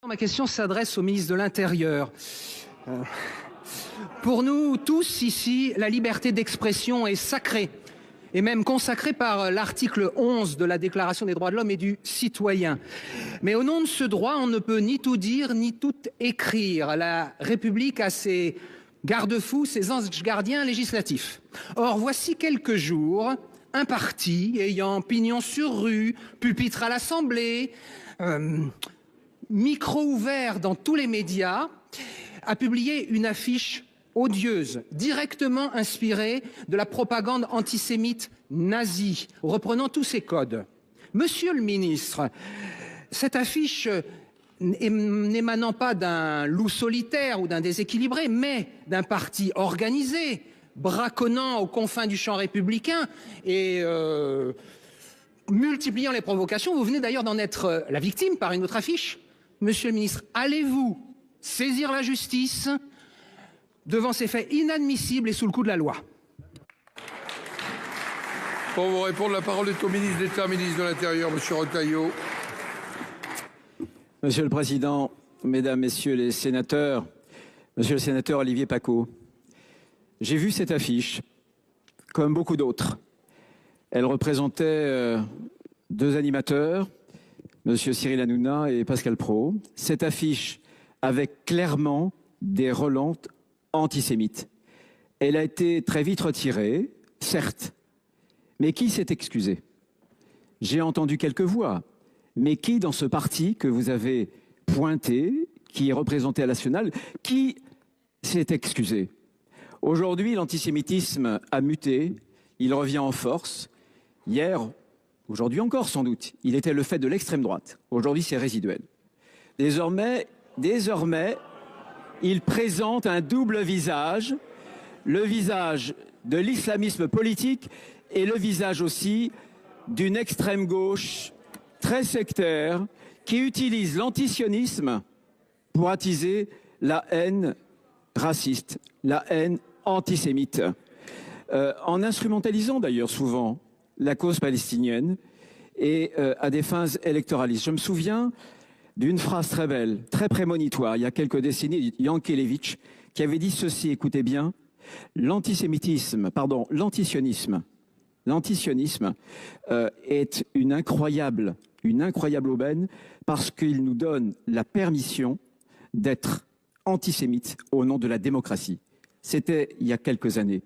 Ma question s'adresse au ministre de l'Intérieur. Pour nous tous ici, la liberté d'expression est sacrée, et même consacrée par l'article 11 de la Déclaration des droits de l'homme et du citoyen. Mais au nom de ce droit, on ne peut ni tout dire, ni tout écrire. La République a ses garde-fous, ses anges gardiens législatifs. Or, voici quelques jours, un parti ayant pignon sur rue, pupitre à l'Assemblée, micro ouvert dans tous les médias, a publié une affiche odieuse, directement inspirée de la propagande antisémite nazie, reprenant tous ses codes. Monsieur le ministre, cette affiche n'émanant pas d'un loup solitaire ou d'un déséquilibré, mais d'un parti organisé, braconnant aux confins du champ républicain et multipliant les provocations, vous venez d'ailleurs d'en être la victime par une autre affiche. Monsieur le ministre, allez-vous saisir la justice devant ces faits inadmissibles et sous le coup de la loi? Pour vous répondre, la parole est au ministre d'État, ministre de l'Intérieur, monsieur Retailleau. Monsieur le Président, Mesdames, Messieurs les sénateurs, Monsieur le sénateur Olivier Paccaud, j'ai vu cette affiche, comme beaucoup d'autres. Elle représentait deux animateurs, Monsieur Cyril Hanouna et Pascal Praud. Cette affiche avait clairement des relents antisémites. Elle a été très vite retirée, certes, mais qui s'est excusé? J'ai entendu quelques voix, mais qui dans ce parti que vous avez pointé, qui est représenté à la nationale, qui s'est excusé? Aujourd'hui, l'antisémitisme a muté, il revient en force. Hier, aujourd'hui encore sans doute, il était le fait de l'extrême droite. Aujourd'hui, c'est résiduel. Désormais, il présente un double visage, le visage de l'islamisme politique et le visage aussi d'une extrême gauche très sectaire qui utilise l'antisionisme pour attiser la haine raciste, la haine antisémite, en instrumentalisant d'ailleurs souvent la cause palestinienne et à des fins électoralistes. Je me souviens d'une phrase très belle, très prémonitoire, il y a quelques décennies, de Yankelevitch, qui avait dit ceci, écoutez bien, l'antisionisme est une incroyable aubaine parce qu'il nous donne la permission d'être antisémite au nom de la démocratie. C'était il y a quelques années.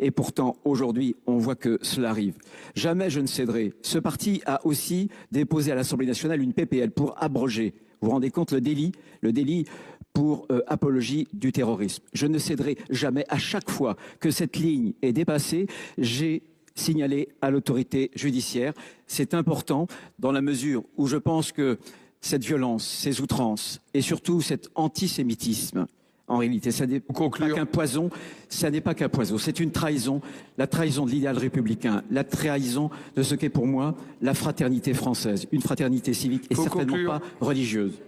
Et pourtant, aujourd'hui, on voit que cela arrive. Jamais je ne céderai. Ce parti a aussi déposé à l'Assemblée nationale une PPL pour abroger, vous vous rendez compte, le délit pour apologie du terrorisme. Je ne céderai jamais. À chaque fois que cette ligne est dépassée, j'ai signalé à l'autorité judiciaire. C'est important dans la mesure où je pense que cette violence, ces outrances et surtout cet antisémitisme, en réalité, ça n'est pas qu'un poison, ça n'est pas qu'un poison, c'est une trahison, la trahison de l'idéal républicain, la trahison de ce qu'est pour moi la fraternité française, une fraternité civique et certainement pas religieuse.